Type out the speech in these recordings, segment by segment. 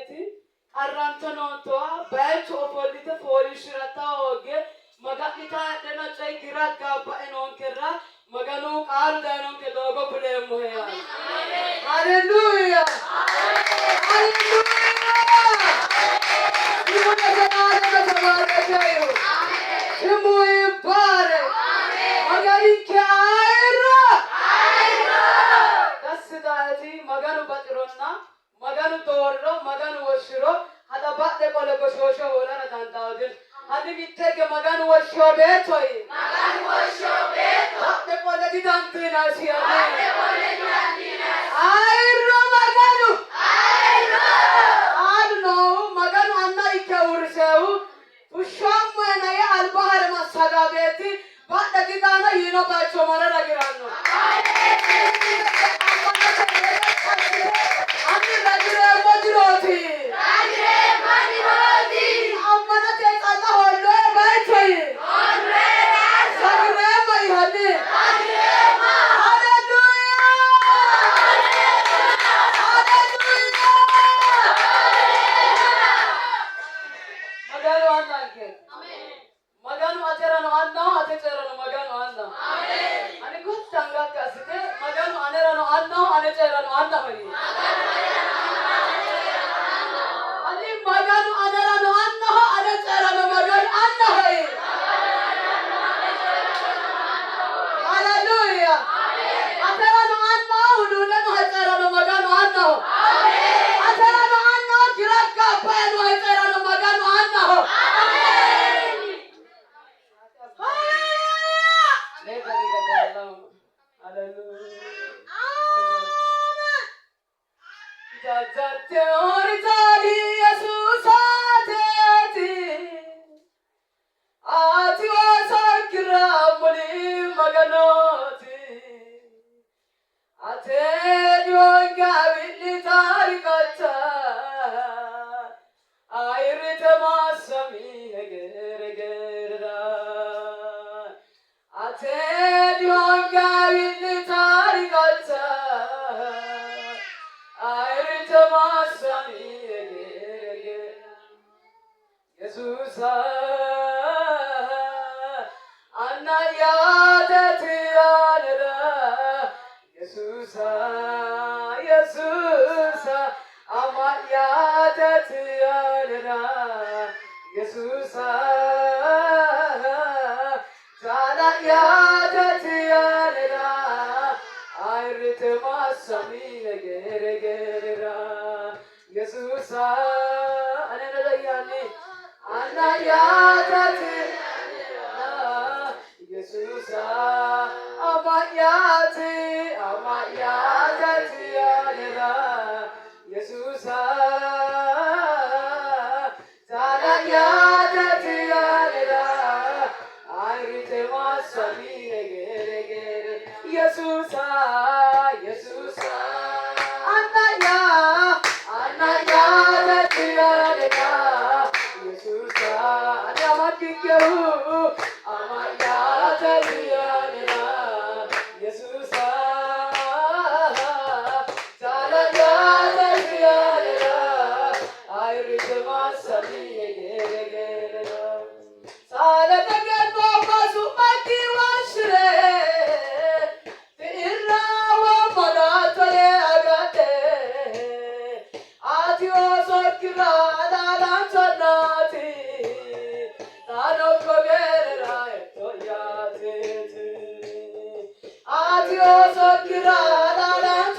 Eti Arrantonotoa, Belcho Polite Folishirata Oge, Magatita Dena Chay Girat Gapa and Onkera, Magano Ardanon Kedogo Pulemoya. Hallelujah! Hallelujah! You want to say, you move bare. Magari Kaira. That's the Maganu Batrona, Maganu Toro, Maganu Washiro, had a bat the Colabosho or another. How did we take a Maganu Washo Betoi? Maganu Washo Beto. The Poladidantina here. Maganu. I don't know, Maganu Anaika Urseu, to show when I am Bahama Sagabeti, but the Gitana, you know, by Chomara Girano. Maganu acerano anna, acerano maganu anna. Amen. Ani good tanga kasite, maganu anerano anna, acerano anna bani. Ani maganu anerano anna, acerano maganu anna hai. Hallelujah. Acerano anna, ululenu acerano maganu anna. Acerano anna, kirakka payano acerano maganu anna. Jesus, Jesus, Jesus, Jesus,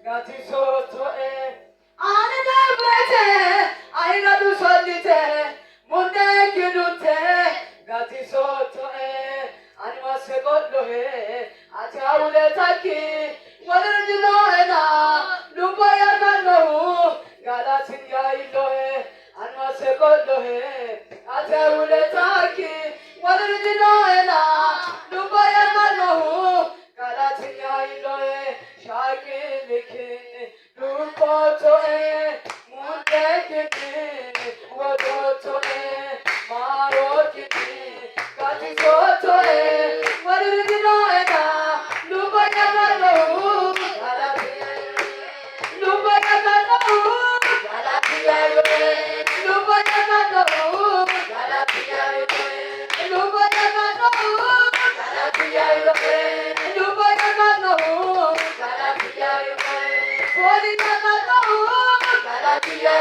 Gati so to taki walirjino ena lubaya kanu galatinya ilohe anwase kodohe atewule taki walirjino ena lubaya kanu galatinya ilohe shaki likin lupoto munde kiti wadoto maro kiti kati soto walirjino ena lubaya kanu galatinya lubaya kanu galatinya lubaya kanu galatinya lubaya kanu galatinya lubaya kanu galatinya poli kanu galatinya